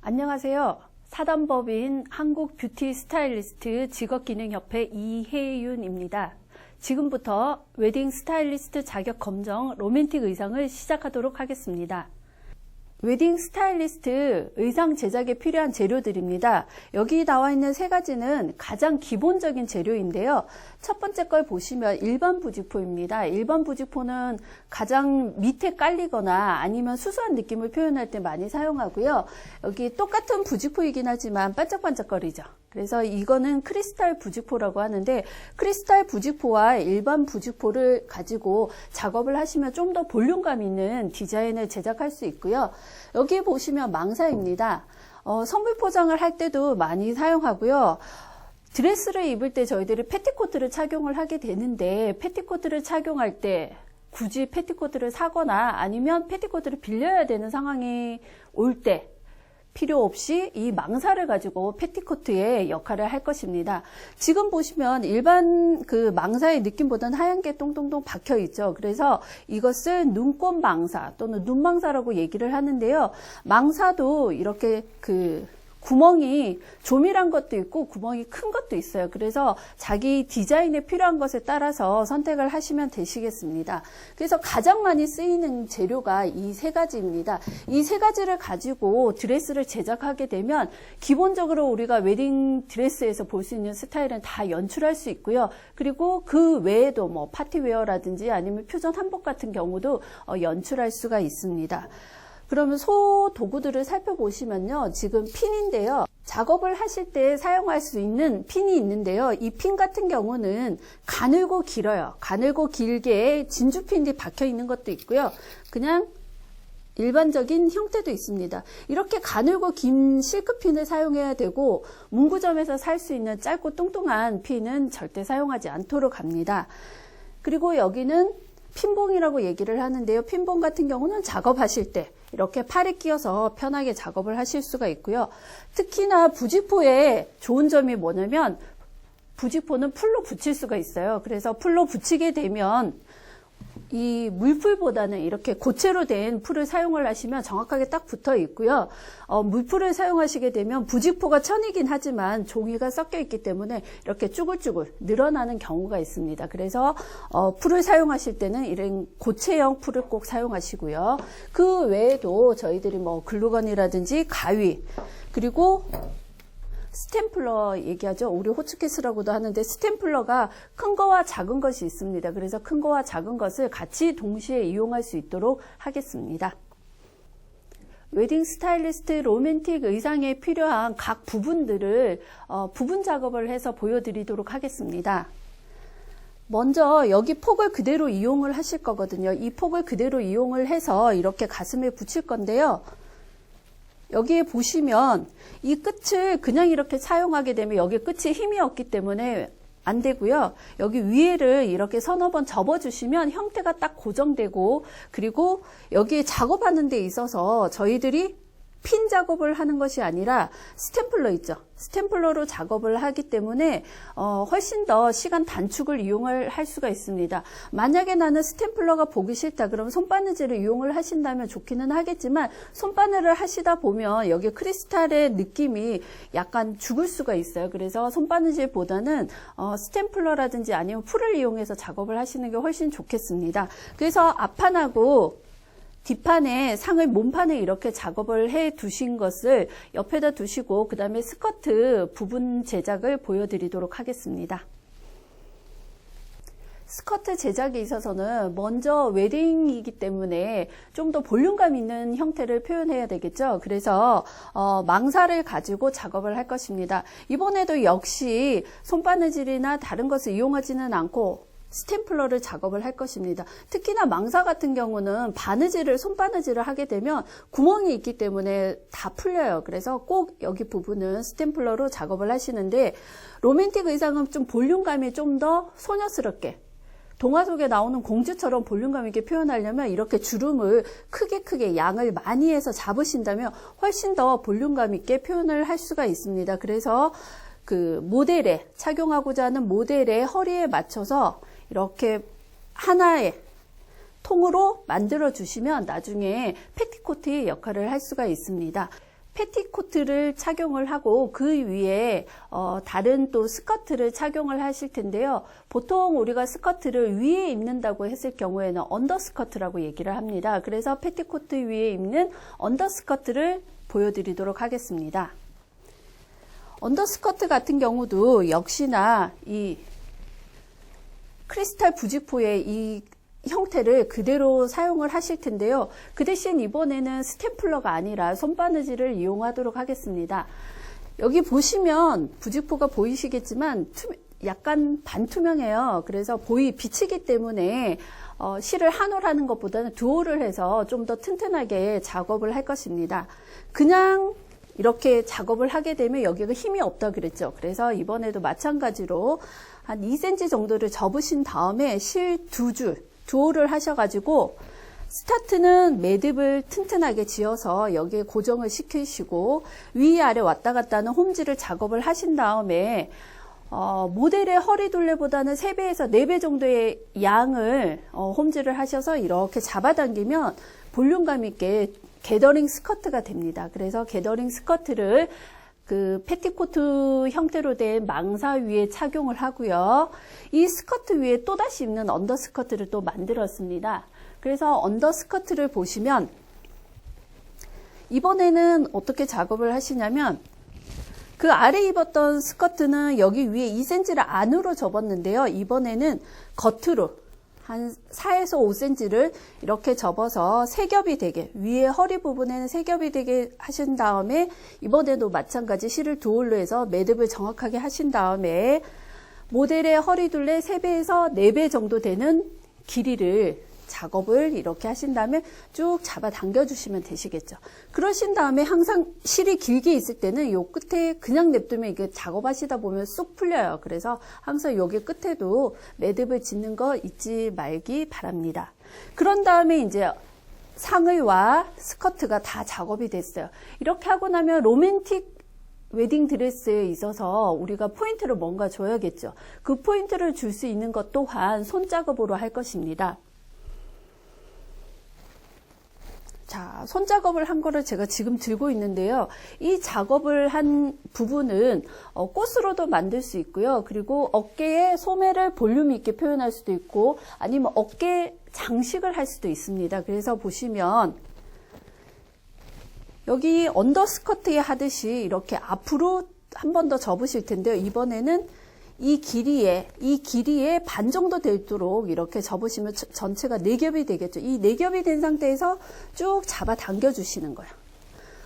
안녕하세요. 사단법인 한국뷰티 스타일리스트 직업기능협회 이혜윤입니다. 지금부터 웨딩 스타일리스트 자격 검정 로맨틱 의상을 시작하도록 하겠습니다. 웨딩 스타일리스트 의상 제작에 필요한 재료들입니다. 여기 나와 있는 세 가지는 가장 기본적인 재료인데요. 첫 번째 걸 보시면 일반 부직포입니다. 일반 부직포는 가장 밑에 깔리거나 아니면 수수한 느낌을 표현할 때 많이 사용하고요. 여기 똑같은 부직포이긴 하지만 반짝반짝거리죠. 그래서 이거는 크리스탈 부직포라고 하는데, 크리스탈 부직포와 일반 부직포를 가지고 작업을 하시면 좀 더 볼륨감 있는 디자인을 제작할 수 있고요. 여기 보시면 망사입니다. 선물 포장을 할 때도 많이 사용하고요. 드레스를 입을 때 저희들이 패티코트를 착용을 하게 되는데, 패티코트를 착용할 때 굳이 패티코트를 사거나 아니면 패티코트를 빌려야 되는 상황이 올 때 필요 없이 이 망사를 가지고 패티코트의 역할을 할 것입니다. 지금 보시면 일반 그 망사의 느낌보다는 하얀 게 똥똥똥 박혀 있죠. 그래서 이것을 눈꽃 망사 또는 눈망사라고 얘기를 하는데요. 망사도 이렇게 구멍이 조밀한 것도 있고 구멍이 큰 것도 있어요. 그래서 자기 디자인에 필요한 것에 따라서 선택을 하시면 되시겠습니다. 그래서 가장 많이 쓰이는 재료가 이 세 가지입니다. 이 세 가지를 가지고 드레스를 제작하게 되면 기본적으로 우리가 웨딩 드레스에서 볼 수 있는 스타일은 다 연출할 수 있고요. 그리고 그 외에도 뭐 파티웨어라든지 아니면 퓨전 한복 같은 경우도 연출할 수가 있습니다. 그러면 소 도구들을 살펴보시면요. 지금 핀인데요. 작업을 하실 때 사용할 수 있는 핀이 있는데요. 이 핀 같은 경우는 가늘고 길어요. 가늘고 길게 진주핀이 박혀 있는 것도 있고요. 그냥 일반적인 형태도 있습니다. 이렇게 가늘고 긴 실크핀을 사용해야 되고, 문구점에서 살 수 있는 짧고 뚱뚱한 핀은 절대 사용하지 않도록 합니다. 그리고 여기는 핀봉이라고 얘기를 하는데요. 핀봉 같은 경우는 작업하실 때 이렇게 팔에 끼워서 편하게 작업을 하실 수가 있고요. 특히나 부직포의 좋은 점이 뭐냐면, 부직포는 풀로 붙일 수가 있어요. 그래서 풀로 붙이게 되면 이 물풀보다는 이렇게 고체로 된 풀을 사용을 하시면 정확하게 딱 붙어 있고요. 물풀을 사용하시게 되면 부직포가 천이긴 하지만 종이가 섞여 있기 때문에 이렇게 쭈글쭈글 늘어나는 경우가 있습니다. 그래서 풀을 사용하실 때는 이런 고체형 풀을 꼭 사용하시고요. 그 외에도 저희들이 뭐 글루건이라든지 가위, 그리고 스탬플러 얘기하죠. 우리 호츠케스라고도 하는데, 스탬플러가 큰 거와 작은 것이 있습니다. 그래서 큰 거와 작은 것을 같이 동시에 이용할 수 있도록 하겠습니다. 웨딩 스타일리스트 로맨틱 의상에 필요한 각 부분들을 부분 작업을 해서 보여드리도록 하겠습니다. 먼저 여기 폭을 그대로 이용을 하실 거거든요. 이 폭을 그대로 이용을 해서 이렇게 가슴에 붙일 건데요. 여기에 보시면 이 끝을 그냥 이렇게 사용하게 되면 여기 끝에 힘이 없기 때문에 안 되고요. 여기 위에를 이렇게 서너 번 접어주시면 형태가 딱 고정되고, 그리고 여기 작업하는 데 있어서 저희들이 핀 작업을 하는 것이 아니라 스탬플러 있죠. 스탬플러로 작업을 하기 때문에 훨씬 더 시간 단축을 이용을 할 수가 있습니다. 만약에 나는 스탬플러가 보기 싫다 그러면 손바느질을 이용을 하신다면 좋기는 하겠지만, 손바늘을 하시다 보면 여기 크리스탈의 느낌이 약간 죽을 수가 있어요. 그래서 손바느질보다는 스탬플러라든지 아니면 풀을 이용해서 작업을 하시는 게 훨씬 좋겠습니다. 그래서 앞판하고 뒷판에 상을 몸판에 이렇게 작업을 해 두신 것을 옆에다 두시고, 그 다음에 스커트 부분 제작을 보여드리도록 하겠습니다. 스커트 제작에 있어서는 먼저 웨딩이기 때문에 좀 더 볼륨감 있는 형태를 표현해야 되겠죠. 그래서 망사를 가지고 작업을 할 것입니다. 이번에도 역시 손바느질이나 다른 것을 이용하지는 않고 스탬플러를 작업을 할 것입니다. 특히나 망사 같은 경우는 손바느질을 하게 되면 구멍이 있기 때문에 다 풀려요. 그래서 꼭 여기 부분은 스탬플러로 작업을 하시는데, 로맨틱 의상은 좀 볼륨감이 좀 더 소녀스럽게, 동화 속에 나오는 공주처럼 볼륨감 있게 표현하려면 이렇게 주름을 크게 양을 많이 해서 잡으신다면 훨씬 더 볼륨감 있게 표현을 할 수가 있습니다. 그래서 착용하고자 하는 모델의 허리에 맞춰서 이렇게 하나의 통으로 만들어 주시면 나중에 패티코트의 역할을 할 수가 있습니다. 패티코트를 착용을 하고 그 위에 다른 또 스커트를 착용을 하실 텐데요. 보통 우리가 스커트를 위에 입는다고 했을 경우에는 언더스커트라고 얘기를 합니다. 그래서 패티코트 위에 입는 언더스커트를 보여드리도록 하겠습니다. 언더스커트 같은 경우도 역시나 이 크리스탈 부직포의 이 형태를 그대로 사용을 하실 텐데요. 그 대신 이번에는 스탬플러가 아니라 손바느질을 이용하도록 하겠습니다. 여기 보시면 부직포가 보이시겠지만 약간 반투명해요. 그래서 비치기 때문에 실을 한 올 하는 것보다는 두 올을 해서 좀 더 튼튼하게 작업을 할 것입니다. 그냥 이렇게 작업을 하게 되면 여기가 힘이 없다 그랬죠. 그래서 이번에도 마찬가지로 한 2cm 정도를 접으신 다음에 실 두 올을 하셔가지고 스타트는 매듭을 튼튼하게 지어서 여기에 고정을 시키시고 위아래 왔다 갔다 하는 홈질을 작업을 하신 다음에 모델의 허리둘레보다는 3배에서 4배 정도의 양을 홈질을 하셔서 이렇게 잡아당기면 볼륨감 있게 게더링 스커트가 됩니다. 그래서 게더링 스커트를 그 패티코트 형태로 된 망사 위에 착용을 하고요. 이 스커트 위에 또다시 입는 언더스커트를 또 만들었습니다. 그래서 언더스커트를 보시면 이번에는 어떻게 작업을 하시냐면 그 아래 입었던 스커트는 여기 위에 2cm를 안으로 접었는데요. 이번에는 겉으로 한 4에서 5cm를 이렇게 접어서 세 겹이 되게 위에 허리 부분에는 세 겹이 되게 하신 다음에 이번에도 마찬가지 실을 두 올로 해서 매듭을 정확하게 하신 다음에 모델의 허리둘레 3배에서 4배 정도 되는 길이를 작업을 이렇게 하신 다음에 쭉 잡아 당겨 주시면 되시겠죠. 그러신 다음에 항상 실이 길게 있을 때는 요 끝에 그냥 냅두면 이게 작업하시다 보면 쑥 풀려요. 그래서 항상 여기 끝에도 매듭을 짓는 거 잊지 말기 바랍니다. 그런 다음에 이제 상의와 스커트가 다 작업이 됐어요. 이렇게 하고 나면 로맨틱 웨딩 드레스에 있어서 우리가 포인트를 뭔가 줘야겠죠. 그 포인트를 줄 수 있는 것 또한 손작업으로 할 것입니다. 자, 손작업을 한 거를 제가 지금 들고 있는데요. 이 작업을 한 부분은 꽃으로도 만들 수 있고요. 그리고 어깨에 소매를 볼륨 있게 표현할 수도 있고 아니면 어깨 장식을 할 수도 있습니다. 그래서 보시면 여기 언더스커트에 하듯이 이렇게 앞으로 한 번 더 접으실 텐데요. 이번에는 이 길이에 반 정도 되도록 이렇게 접으시면 전체가 4겹이 되겠죠. 이 4겹이 된 상태에서 쭉 잡아 당겨 주시는 거예요.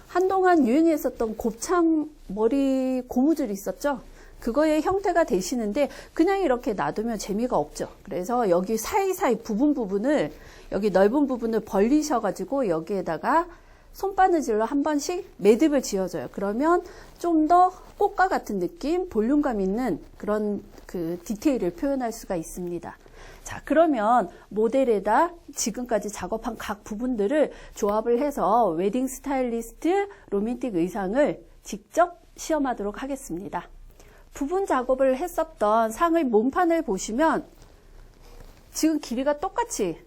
한동안 유행했었던 곱창 머리 고무줄 있었죠? 그거의 형태가 되시는데 그냥 이렇게 놔두면 재미가 없죠. 그래서 여기 사이사이 부분을 여기 넓은 부분을 벌리셔가지고 여기에다가 손바느질로 한 번씩 매듭을 지어줘요. 그러면 좀 더 꽃과 같은 느낌, 볼륨감 있는 그런 그 디테일을 표현할 수가 있습니다. 자, 그러면 모델에다 지금까지 작업한 각 부분들을 조합을 해서 웨딩 스타일리스트 로맨틱 의상을 직접 시험하도록 하겠습니다. 부분 작업을 했었던 상의 몸판을 보시면 지금 길이가 똑같이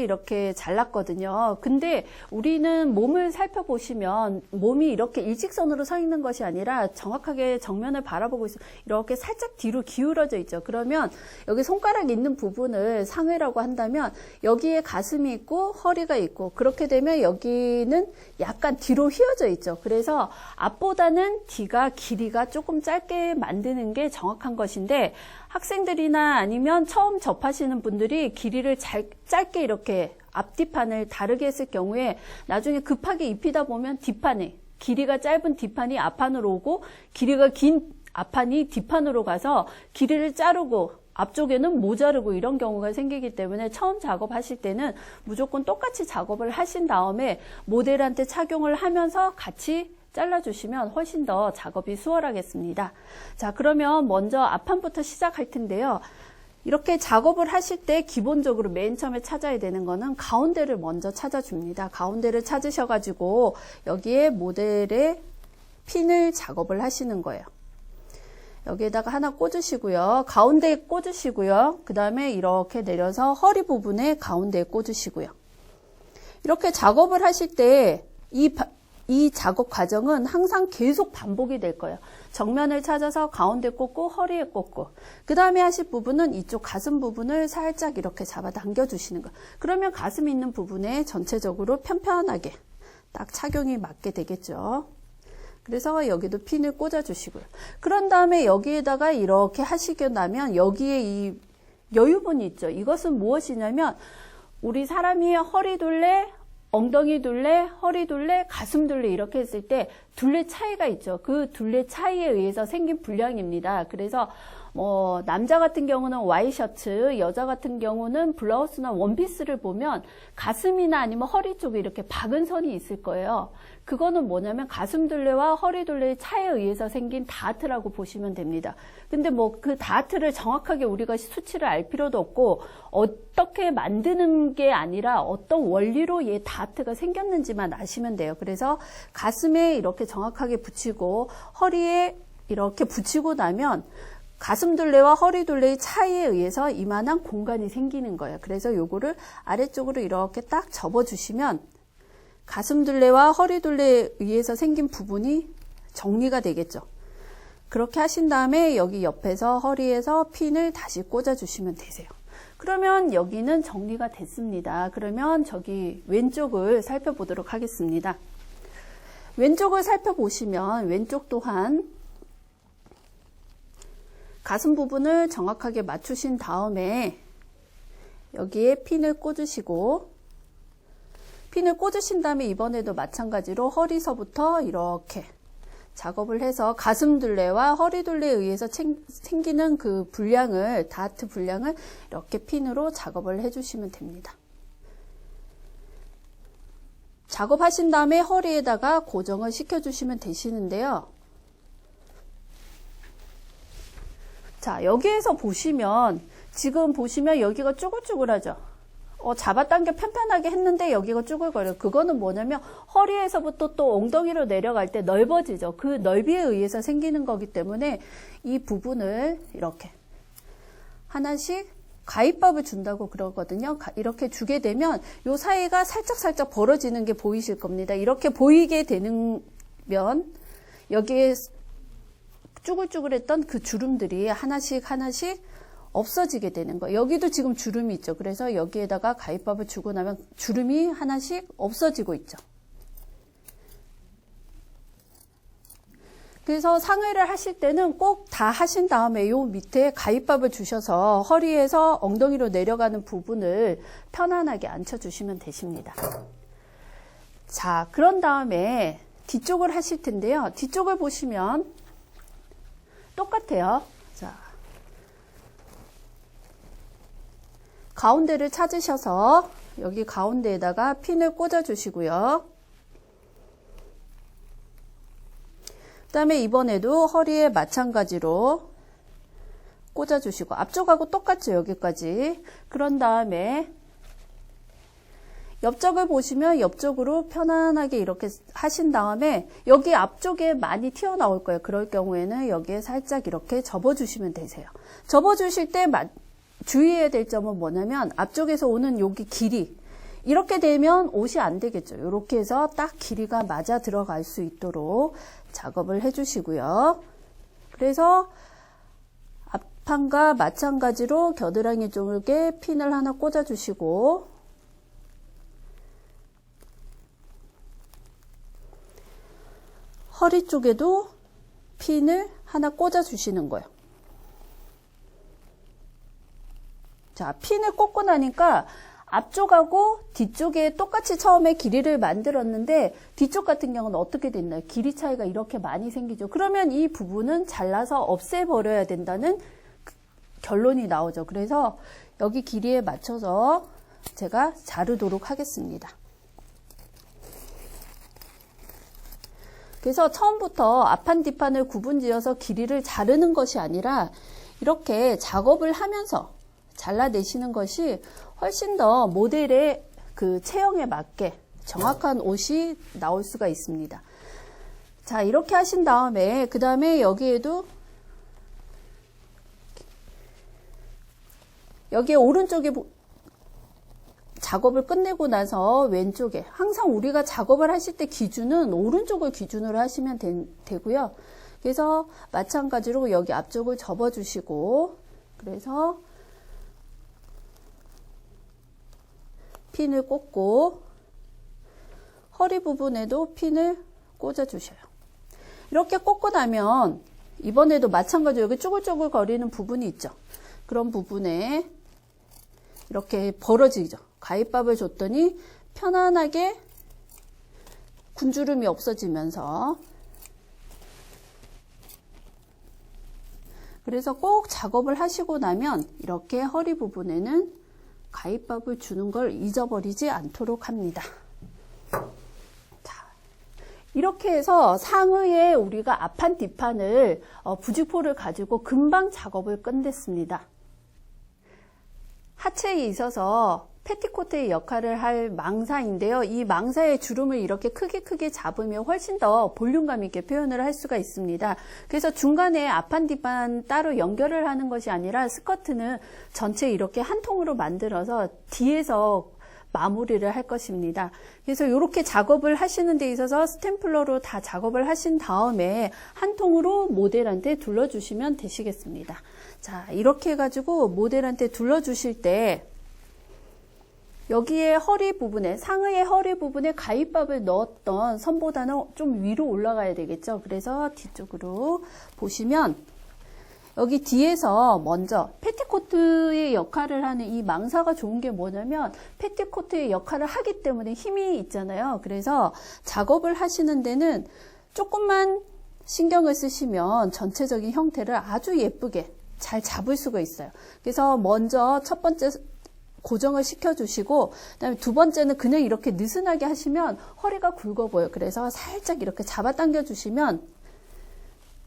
이렇게 잘랐거든요. 근데 우리는 몸을 살펴보시면 몸이 이렇게 일직선으로 서 있는 것이 아니라 정확하게 정면을 바라보고 있어요. 이렇게 살짝 뒤로 기울어져 있죠. 그러면 여기 손가락 있는 부분을 상의라고 한다면 여기에 가슴이 있고 허리가 있고 그렇게 되면 여기는 약간 뒤로 휘어져 있죠. 그래서 앞보다는 뒤가 길이가 조금 짧게 만드는 게 정확한 것인데 학생들이나 아니면 처음 접하시는 분들이 길이를 짧게 이렇게 앞뒤판을 다르게 했을 경우에 나중에 급하게 입히다 보면 뒷판에 길이가 짧은 뒷판이 앞판으로 오고 길이가 긴 앞판이 뒷판으로 가서 길이를 자르고 앞쪽에는 모자르고 이런 경우가 생기기 때문에 처음 작업하실 때는 무조건 똑같이 작업을 하신 다음에 모델한테 착용을 하면서 같이 잘라주시면 훨씬 더 작업이 수월하겠습니다. 자, 그러면 먼저 앞판부터 시작할 텐데요. 이렇게 작업을 하실 때 기본적으로 맨 처음에 찾아야 되는 거는 가운데를 먼저 찾아줍니다. 가운데를 찾으셔가지고 여기에 모델의 핀을 작업을 하시는 거예요. 여기에다가 하나 꽂으시고요. 가운데에 꽂으시고요. 그 다음에 이렇게 내려서 허리 부분에 가운데에 꽂으시고요. 이렇게 작업을 하실 때 이 작업 과정은 항상 계속 반복이 될 거예요. 정면을 찾아서 가운데 꽂고 허리에 꽂고, 그 다음에 하실 부분은 이쪽 가슴 부분을 살짝 이렇게 잡아 당겨 주시는 거예요. 그러면 가슴 있는 부분에 전체적으로 편편하게 딱 착용이 맞게 되겠죠. 그래서 여기도 핀을 꽂아 주시고요. 그런 다음에 여기에다가 이렇게 하시고 나면 여기에 이 여유분이 있죠. 이것은 무엇이냐면 우리 사람이 허리 둘레, 엉덩이 둘레, 허리 둘레, 가슴 둘레 이렇게 했을 때 둘레 차이가 있죠. 그 둘레 차이에 의해서 생긴 불량입니다. 그래서 남자 같은 경우는 와이셔츠, 여자 같은 경우는 블라우스나 원피스를 보면 가슴이나 아니면 허리 쪽에 이렇게 박은 선이 있을 거예요. 그거는 뭐냐면 가슴 둘레와 허리 둘레의 차이에 의해서 생긴 다트라고 보시면 됩니다. 근데 그 다트를 정확하게 우리가 수치를 알 필요도 없고 어떻게 만드는 게 아니라 어떤 원리로 얘 다트가 생겼는지만 아시면 돼요. 그래서 가슴에 이렇게 정확하게 붙이고 허리에 이렇게 붙이고 나면 가슴 둘레와 허리 둘레의 차이에 의해서 이만한 공간이 생기는 거예요. 그래서 요거를 아래쪽으로 이렇게 딱 접어주시면 가슴 둘레와 허리 둘레에 의해서 생긴 부분이 정리가 되겠죠. 그렇게 하신 다음에 여기 옆에서 허리에서 핀을 다시 꽂아주시면 되세요. 그러면 여기는 정리가 됐습니다. 그러면 저기 왼쪽을 살펴보도록 하겠습니다. 왼쪽을 살펴보시면 왼쪽 또한 가슴 부분을 정확하게 맞추신 다음에 여기에 핀을 꽂으시고 핀을 꽂으신 다음에 이번에도 마찬가지로 허리서부터 이렇게 작업을 해서 가슴 둘레와 허리 둘레에 의해서 생기는 그 불량을, 다트 불량을 이렇게 핀으로 작업을 해주시면 됩니다. 작업하신 다음에 허리에다가 고정을 시켜주시면 되시는데요. 자, 여기에서 보시면 지금 보시면 여기가 쭈글쭈글하죠. 잡아당겨 편편하게 했는데 여기가 쭈글거려요. 그거는 뭐냐면 허리에서부터 또 엉덩이로 내려갈 때 넓어지죠. 그 넓이에 의해서 생기는 거기 때문에 이 부분을 이렇게 하나씩 가위밥을 준다고 그러거든요. 이렇게 주게 되면 이 사이가 살짝 벌어지는 게 보이실 겁니다. 이렇게 보이게 되면 여기에 쭈글쭈글했던 그 주름들이 하나씩 없어지게 되는 거예요. 여기도 지금 주름이 있죠. 그래서 여기에다가 가위밥을 주고 나면 주름이 하나씩 없어지고 있죠. 그래서 상의를 하실 때는 꼭 다 하신 다음에 요 밑에 가위밥을 주셔서 허리에서 엉덩이로 내려가는 부분을 편안하게 앉혀주시면 되십니다. 자, 그런 다음에 뒤쪽을 하실 텐데요. 뒤쪽을 보시면 똑같아요. 자, 가운데를 찾으셔서 여기 가운데에다가 핀을 꽂아 주시고요. 그 다음에 이번에도 허리에 마찬가지로 꽂아 주시고 앞쪽하고 똑같죠. 여기까지. 그런 다음에 옆쪽을 보시면 옆쪽으로 편안하게 이렇게 하신 다음에 여기 앞쪽에 많이 튀어나올 거예요. 그럴 경우에는 여기에 살짝 이렇게 접어주시면 되세요. 접어주실 때 주의해야 될 점은 뭐냐면 앞쪽에서 오는 여기 길이 이렇게 되면 옷이 안 되겠죠. 이렇게 해서 딱 길이가 맞아 들어갈 수 있도록 작업을 해주시고요. 그래서 앞판과 마찬가지로 겨드랑이 쪽에 핀을 하나 꽂아주시고 허리 쪽에도 핀을 하나 꽂아주시는 거예요. 자, 핀을 꽂고 나니까 앞쪽하고 뒤쪽에 똑같이 처음에 길이를 만들었는데 뒤쪽 같은 경우는 어떻게 됐나요? 길이 차이가 이렇게 많이 생기죠. 그러면 이 부분은 잘라서 없애버려야 된다는 결론이 나오죠. 그래서 여기 길이에 맞춰서 제가 자르도록 하겠습니다. 그래서 처음부터 앞판 뒷판을 구분지어서 길이를 자르는 것이 아니라 이렇게 작업을 하면서 잘라내시는 것이 훨씬 더 모델의 그 체형에 맞게 정확한 옷이 나올 수가 있습니다. 자, 이렇게 하신 다음에 그 다음에 여기에도 여기에 오른쪽에 작업을 끝내고 나서 왼쪽에, 항상 우리가 작업을 하실 때 기준은 오른쪽을 기준으로 하시면 되고요. 그래서 마찬가지로 여기 앞쪽을 접어주시고, 그래서 핀을 꽂고 허리 부분에도 핀을 꽂아주셔요. 이렇게 꽂고 나면 이번에도 마찬가지로 여기 쪼글쪼글 거리는 부분이 있죠. 그런 부분에 이렇게 벌어지죠. 가위밥을 줬더니 편안하게 군주름이 없어지면서, 그래서 꼭 작업을 하시고 나면 이렇게 허리 부분에는 가위밥을 주는 걸 잊어버리지 않도록 합니다. 자, 이렇게 해서 상의에 우리가 앞판 뒷판을 부직포를 가지고 금방 작업을 끝냈습니다. 하체에 있어서 패티코트의 역할을 할 망사인데요. 이 망사의 주름을 이렇게 크게 잡으면 훨씬 더 볼륨감 있게 표현을 할 수가 있습니다. 그래서 중간에 앞판 뒷판 따로 연결을 하는 것이 아니라 스커트는 전체 이렇게 한 통으로 만들어서 뒤에서 마무리를 할 것입니다. 그래서 이렇게 작업을 하시는 데 있어서 스탬플러로 다 작업을 하신 다음에 한 통으로 모델한테 둘러주시면 되시겠습니다. 자, 이렇게 해가지고 모델한테 둘러주실 때 여기에 허리 부분에, 상의의 허리 부분에 가위밥을 넣었던 선보다는 좀 위로 올라가야 되겠죠. 그래서 뒤쪽으로 보시면 여기 뒤에서 먼저 패티코트의 역할을 하는 이 망사가 좋은 게 뭐냐면 패티코트의 역할을 하기 때문에 힘이 있잖아요. 그래서 작업을 하시는 데는 조금만 신경을 쓰시면 전체적인 형태를 아주 예쁘게 잘 잡을 수가 있어요. 그래서 먼저 첫 번째 고정을 시켜주시고, 그다음에 두 번째는 그냥 이렇게 느슨하게 하시면 허리가 굵어 보여요. 그래서 살짝 이렇게 잡아당겨 주시면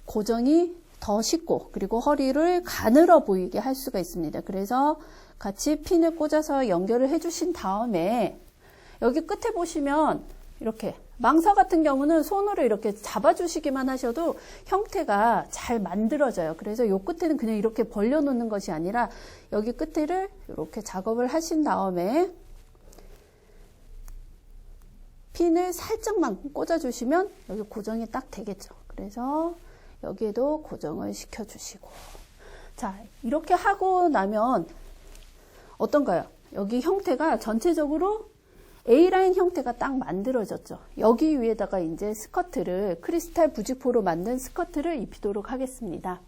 고정이 더 쉽고, 그리고 허리를 가늘어 보이게 할 수가 있습니다. 그래서 같이 핀을 꽂아서 연결을 해주신 다음에 여기 끝에 보시면 이렇게 망사 같은 경우는 손으로 이렇게 잡아주시기만 하셔도 형태가 잘 만들어져요. 그래서 이 끝에는 그냥 이렇게 벌려놓는 것이 아니라 여기 끝에를 이렇게 작업을 하신 다음에 핀을 살짝만 꽂아주시면 여기 고정이 딱 되겠죠. 그래서 여기에도 고정을 시켜주시고, 자, 이렇게 하고 나면 어떤가요? 여기 형태가 전체적으로 A라인 형태가 딱 만들어졌죠. 여기 위에다가 이제 스커트를, 크리스탈 부직포로 만든 스커트를 입히도록 하겠습니다.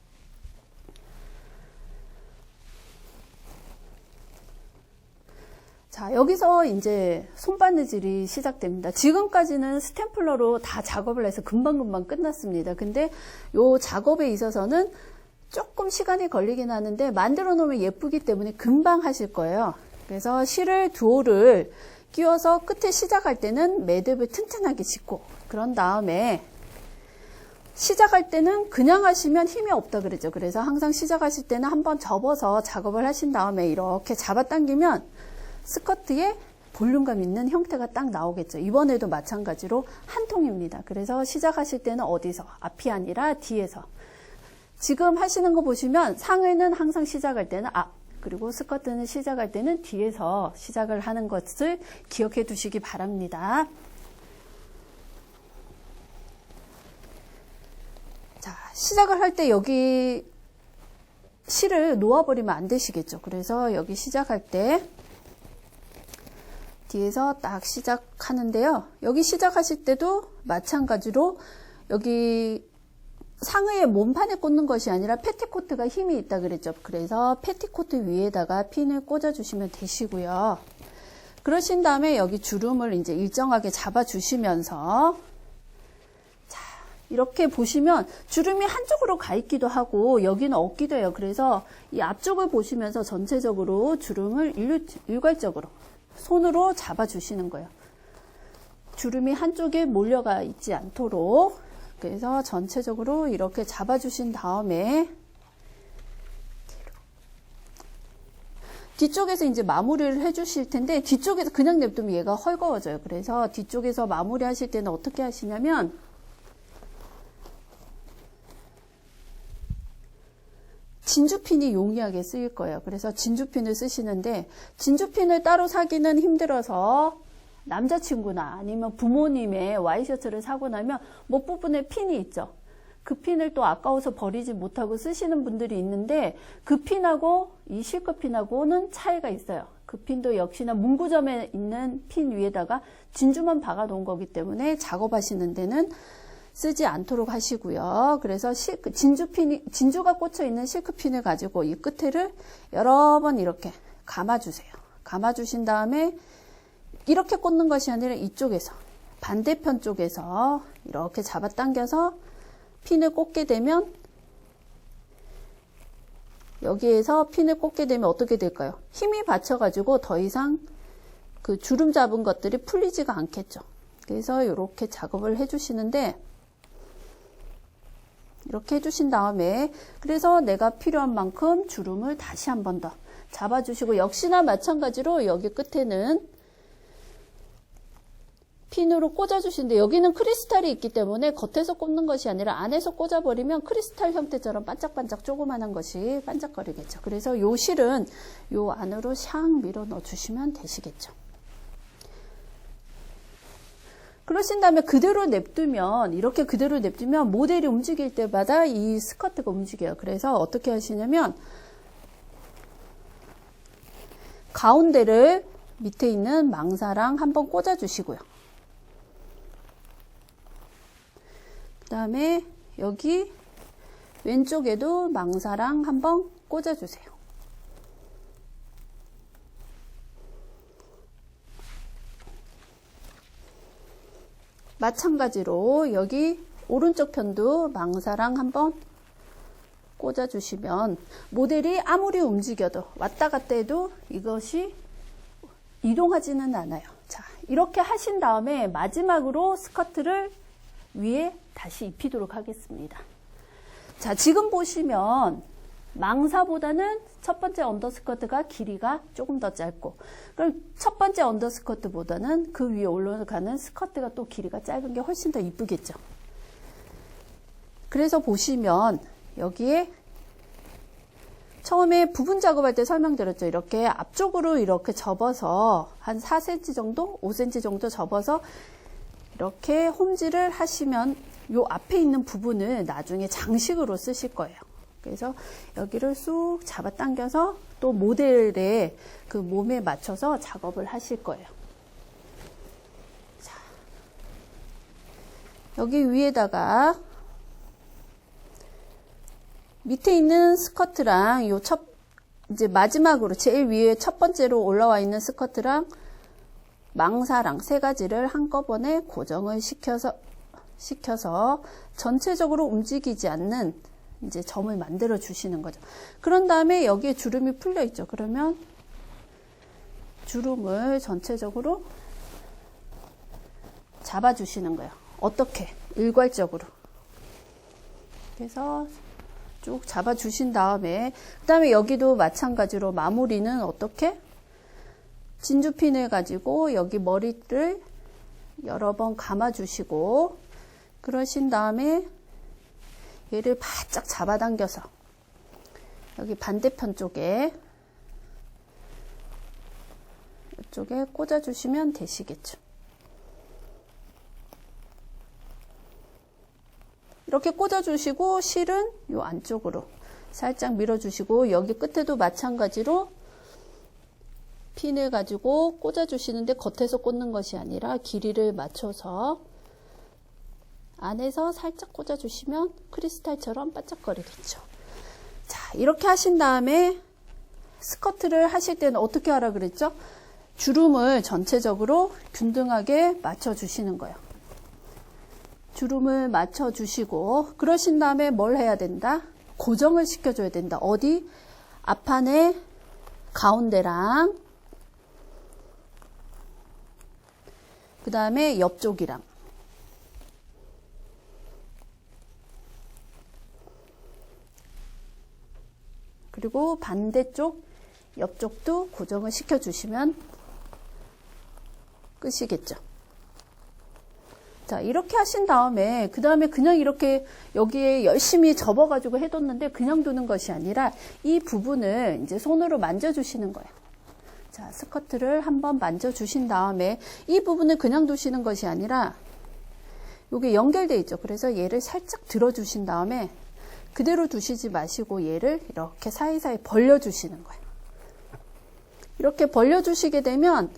자, 여기서 이제 손바느질이 시작됩니다. 지금까지는 스탬플러로 다 작업을 해서 금방금방 끝났습니다. 근데 요 작업에 있어서는 조금 시간이 걸리긴 하는데 만들어 놓으면 예쁘기 때문에 금방 하실 거예요. 그래서 실을 두호를 끼워서 끝에 시작할 때는 매듭을 튼튼하게 짚고, 그런 다음에 시작할 때는 그냥 하시면 힘이 없다 그랬죠. 그래서 항상 시작하실 때는 한번 접어서 작업을 하신 다음에 이렇게 잡아당기면 스커트에 볼륨감 있는 형태가 딱 나오겠죠. 이번에도 마찬가지로 한 통입니다. 그래서 시작하실 때는 어디서? 앞이 아니라 뒤에서. 지금 하시는 거 보시면 상의는 항상 시작할 때는 앞, 그리고 스커트는 시작할 때는 뒤에서 시작을 하는 것을 기억해 두시기 바랍니다. 자, 시작을 할 때 여기 실을 놓아버리면 안 되시겠죠. 그래서 여기 시작할 때 뒤에서 딱 시작하는데요. 여기 시작하실 때도 마찬가지로 여기 상의의 몸판에 꽂는 것이 아니라 패티코트가 힘이 있다 그랬죠. 그래서 패티코트 위에다가 핀을 꽂아주시면 되시고요. 그러신 다음에 여기 주름을 이제 일정하게 잡아주시면서, 자, 이렇게 보시면 주름이 한쪽으로 가 있기도 하고 여기는 없기도 해요. 그래서 이 앞쪽을 보시면서 전체적으로 주름을 일괄적으로 손으로 잡아주시는 거예요. 주름이 한쪽에 몰려가 있지 않도록. 그래서 전체적으로 이렇게 잡아주신 다음에 뒤쪽에서 이제 마무리를 해주실 텐데, 뒤쪽에서 그냥 냅두면 얘가 헐거워져요. 그래서 뒤쪽에서 마무리 하실 때는 어떻게 하시냐면 진주핀이 용이하게 쓰일 거예요. 그래서 진주핀을 쓰시는데 진주핀을 따로 사기는 힘들어서 남자친구나 아니면 부모님의 와이셔츠를 사고 나면 목 부분에 핀이 있죠. 그 핀을 또 아까워서 버리지 못하고 쓰시는 분들이 있는데 그 핀하고 이 실크 핀하고는 차이가 있어요. 그 핀도 역시나 문구점에 있는 핀 위에다가 진주만 박아 놓은 거기 때문에 작업하시는 데는 쓰지 않도록 하시고요. 그래서 진주가 꽂혀 있는 실크 핀을 가지고 이 끝에를 여러 번 이렇게 감아주세요. 감아주신 다음에 이렇게 꽂는 것이 아니라 이쪽에서 반대편 쪽에서 이렇게 잡아당겨서 핀을 꽂게 되면 여기에서 핀을 꽂게 되면 어떻게 될까요? 힘이 받쳐가지고 더 이상 그 주름 잡은 것들이 풀리지가 않겠죠. 그래서 이렇게 작업을 해주시는데 이렇게 해주신 다음에 그래서 내가 필요한 만큼 주름을 다시 한 번 더 잡아주시고 역시나 마찬가지로 여기 끝에는 핀으로 꽂아주시는데 여기는 크리스탈이 있기 때문에 겉에서 꽂는 것이 아니라 안에서 꽂아버리면 크리스탈 형태처럼 반짝반짝 조그만한 것이 반짝거리겠죠. 그래서 요 실은 요 안으로 샥 밀어 넣어주시면 되시겠죠. 그러신 다음에 그대로 냅두면 이렇게 그대로 냅두면 모델이 움직일 때마다 이 스커트가 움직여요. 그래서 어떻게 하시냐면 가운데를 밑에 있는 망사랑 한번 꽂아주시고요. 그 다음에 여기 왼쪽에도 망사랑 한번 꽂아주세요. 마찬가지로 여기 오른쪽 편도 망사랑 한번 꽂아주시면 모델이 아무리 움직여도 왔다 갔다 해도 이것이 이동하지는 않아요. 자, 이렇게 하신 다음에 마지막으로 스커트를 위에 다시 입히도록 하겠습니다. 자, 지금 보시면 망사보다는 첫 번째 언더스커트가 길이가 조금 더 짧고 그럼 첫 번째 언더스커트보다는 그 위에 올라가는 스커트가 또 길이가 짧은 게 훨씬 더 이쁘겠죠. 그래서 보시면 여기에 처음에 부분 작업할 때 설명드렸죠. 이렇게 앞쪽으로 이렇게 접어서 한 4cm 정도, 5cm 정도 접어서 이렇게 홈질을 하시면 요 앞에 있는 부분을 나중에 장식으로 쓰실 거예요. 그래서 여기를 쑥 잡아당겨서 또 모델의 그 몸에 맞춰서 작업을 하실 거예요. 자, 여기 위에다가 밑에 있는 스커트랑 요 이제 마지막으로 제일 위에 첫 번째로 올라와 있는 스커트랑 망사랑 세 가지를 한꺼번에 고정을 시켜서 전체적으로 움직이지 않는 이제 점을 만들어 주시는 거죠. 그런 다음에 여기에 주름이 풀려 있죠. 그러면 주름을 전체적으로 잡아 주시는 거예요. 어떻게? 일괄적으로. 그래서 쭉 잡아 주신 다음에 그 다음에 여기도 마찬가지로 마무리는 어떻게? 진주핀을 가지고 여기 머리를 여러 번 감아 주시고 그러신 다음에 얘를 바짝 잡아당겨서 여기 반대편 쪽에 이쪽에 꽂아주시면 되시겠죠. 이렇게 꽂아주시고 실은 이 안쪽으로 살짝 밀어주시고 여기 끝에도 마찬가지로 핀을 가지고 꽂아주시는데 겉에서 꽂는 것이 아니라 길이를 맞춰서 안에서 살짝 꽂아주시면 크리스탈처럼 반짝거리겠죠. 자, 이렇게 하신 다음에 스커트를 하실 때는 어떻게 하라 그랬죠? 주름을 전체적으로 균등하게 맞춰주시는 거예요. 주름을 맞춰주시고 그러신 다음에 뭘 해야 된다? 고정을 시켜줘야 된다. 어디? 앞판의 가운데랑 그 다음에 옆쪽이랑 그리고 반대쪽 옆쪽도 고정을 시켜주시면 끝이겠죠. 자, 이렇게 하신 다음에, 그 다음에 그냥 이렇게 여기에 열심히 접어가지고 해뒀는데 그냥 두는 것이 아니라 이 부분을 이제 손으로 만져주시는 거예요. 자, 스커트를 한번 만져주신 다음에 이 부분을 그냥 두시는 것이 아니라 여기 연결되어 있죠. 그래서 얘를 살짝 들어주신 다음에 그대로 두시지 마시고 얘를 이렇게 사이사이 벌려주시는 거예요. 이렇게 벌려주시게 되면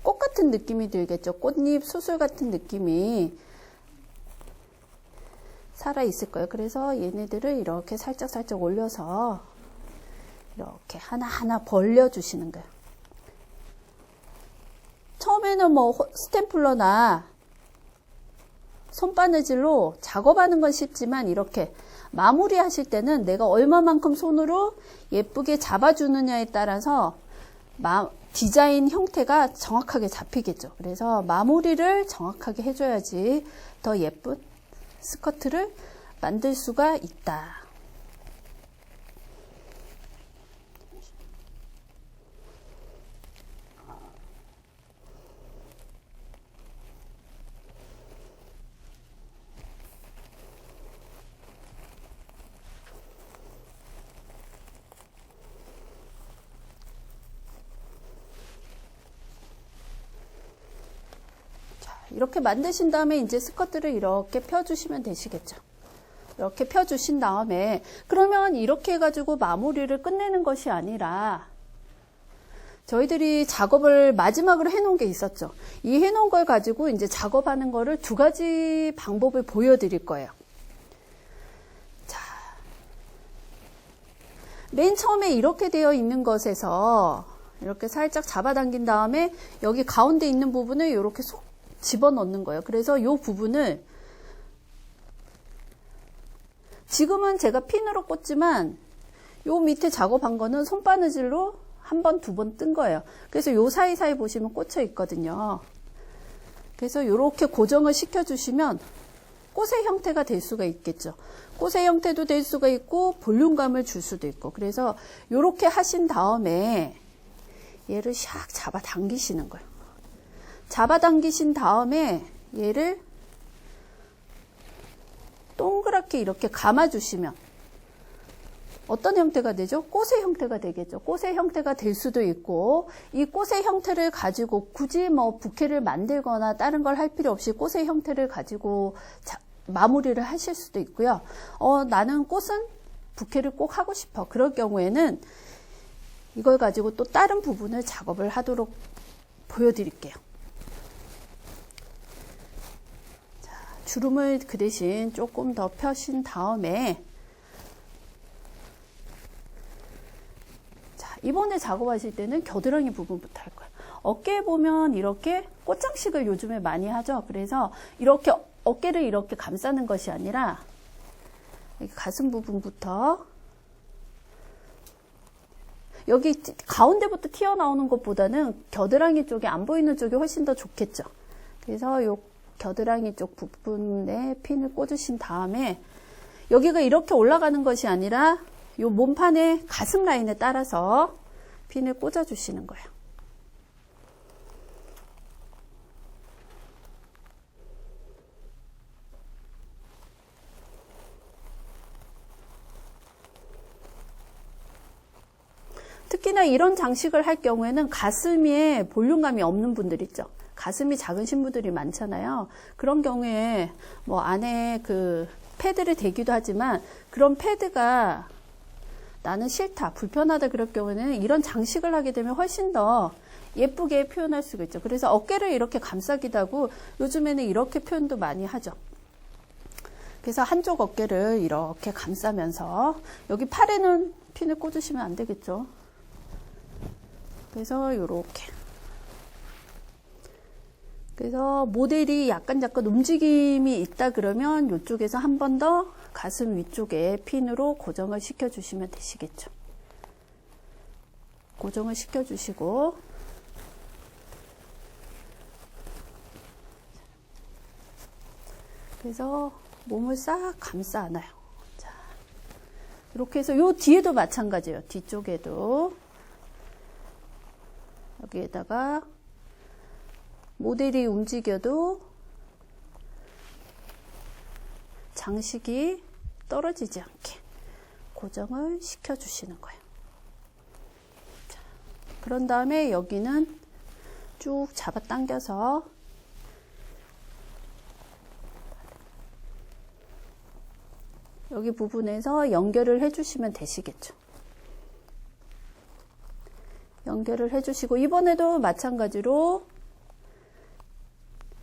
꽃 같은 느낌이 들겠죠. 꽃잎, 수술 같은 느낌이 살아있을 거예요. 그래서 얘네들을 이렇게 살짝 올려서 이렇게 하나하나 벌려주시는 거예요. 처음에는 뭐 스탬플러나 손바느질로 작업하는 건 쉽지만 이렇게 마무리 하실 때는 내가 얼마만큼 손으로 예쁘게 잡아주느냐에 따라서 디자인 형태가 정확하게 잡히겠죠. 그래서 마무리를 정확하게 해줘야지 더 예쁜 스커트를 만들 수가 있다. 이렇게 만드신 다음에 이제 스커트를 이렇게 펴주시면 되시겠죠. 이렇게 펴주신 다음에 그러면 이렇게 해가지고 마무리를 끝내는 것이 아니라 저희들이 작업을 마지막으로 해놓은 게 있었죠. 이 해놓은 걸 가지고 이제 작업하는 거를 두 가지 방법을 보여드릴 거예요. 자, 맨 처음에 이렇게 되어 있는 것에서 이렇게 살짝 잡아당긴 다음에 여기 가운데 있는 부분을 이렇게 속 집어넣는 거예요. 그래서 이 부분을 지금은 제가 핀으로 꽂지만 요 밑에 작업한 거는 손바느질로 한 번, 두 번 뜬 거예요. 그래서 요 사이사이 보시면 꽂혀 있거든요. 그래서 이렇게 고정을 시켜주시면 꽃의 형태가 될 수가 있겠죠. 꽃의 형태도 될 수가 있고 볼륨감을 줄 수도 있고. 그래서 이렇게 하신 다음에 얘를 샥 잡아 당기시는 거예요. 잡아당기신 다음에 얘를 동그랗게 이렇게 감아주시면 어떤 형태가 되죠? 꽃의 형태가 되겠죠. 꽃의 형태가 될 수도 있고 이 꽃의 형태를 가지고 굳이 뭐 부케를 만들거나 다른 걸 할 필요 없이 꽃의 형태를 가지고 마무리를 하실 수도 있고요. 나는 꽃은 부케를 꼭 하고 싶어. 그럴 경우에는 이걸 가지고 또 다른 부분을 작업을 하도록 보여드릴게요. 주름을 그 대신 조금 더 펴신 다음에 자, 이번에 작업하실 때는 겨드랑이 부분부터 할 거예요. 어깨에 보면 이렇게 꽃장식을 요즘에 많이 하죠. 그래서 이렇게 어깨를 이렇게 감싸는 것이 아니라 가슴 부분부터 여기 가운데부터 튀어나오는 것보다는 겨드랑이 쪽이 안 보이는 쪽이 훨씬 더 좋겠죠. 그래서 요 겨드랑이 쪽 부분에 핀을 꽂으신 다음에 여기가 이렇게 올라가는 것이 아니라 이 몸판의 가슴 라인에 따라서 핀을 꽂아 주시는 거예요. 특히나 이런 장식을 할 경우에는 가슴에 볼륨감이 없는 분들 있죠. 가슴이 작으신 분들이 많잖아요. 그런 경우에 뭐 안에 그 패드를 대기도 하지만 그런 패드가 나는 싫다, 불편하다 그럴 경우에는 이런 장식을 하게 되면 훨씬 더 예쁘게 표현할 수가 있죠. 그래서 어깨를 이렇게 감싸기도 하고 요즘에는 이렇게 표현도 많이 하죠. 그래서 한쪽 어깨를 이렇게 감싸면서 여기 팔에는 핀을 꽂으시면 안 되겠죠. 그래서 이렇게. 그래서 모델이 약간 움직임이 있다 그러면 이쪽에서 한 번 더 가슴 위쪽에 핀으로 고정을 시켜주시면 되시겠죠. 고정을 시켜주시고 그래서 몸을 싹 감싸 안아요. 자, 이렇게 해서 요 뒤에도 마찬가지예요. 뒤쪽에도 여기에다가 모델이 움직여도 장식이 떨어지지 않게 고정을 시켜주시는 거예요. 자, 그런 다음에 여기는 쭉 잡아당겨서 여기 부분에서 연결을 해주시면 되시겠죠. 연결을 해주시고 이번에도 마찬가지로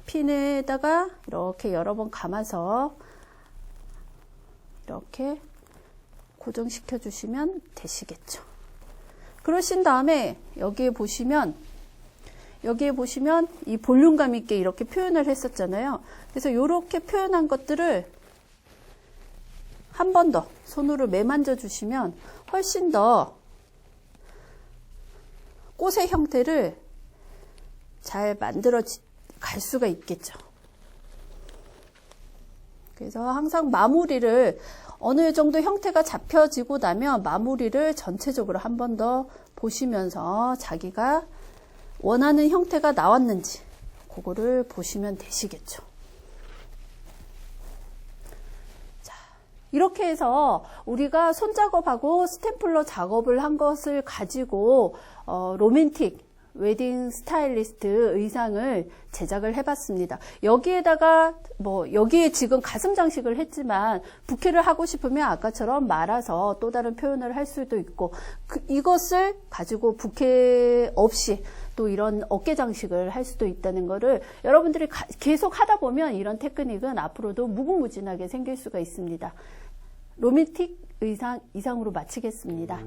핀에다가 이렇게 여러 번 감아서 이렇게 고정시켜 주시면 되시겠죠. 그러신 다음에 여기에 보시면 이 볼륨감 있게 이렇게 표현을 했었잖아요. 그래서 이렇게 표현한 것들을 한 번 더 손으로 매만져 주시면 훨씬 더 꽃의 형태를 잘 만들어 갈 수가 있겠죠. 그래서 항상 마무리를 어느 정도 형태가 잡혀지고 나면 마무리를 전체적으로 한 번 더 보시면서 자기가 원하는 형태가 나왔는지 그거를 보시면 되시겠죠. 자, 이렇게 해서 우리가 손작업하고 스탬플러 작업을 한 것을 가지고 로맨틱 웨딩 스타일리스트 의상을 제작을 해봤습니다. 여기에다가 여기에 지금 가슴 장식을 했지만 부케를 하고 싶으면 아까처럼 말아서 또 다른 표현을 할 수도 있고 이것을 가지고 부케 없이 또 이런 어깨 장식을 할 수도 있다는 거를 여러분들이 계속 하다 보면 이런 테크닉은 앞으로도 무궁무진하게 생길 수가 있습니다. 로맨틱 의상 이상으로 마치겠습니다.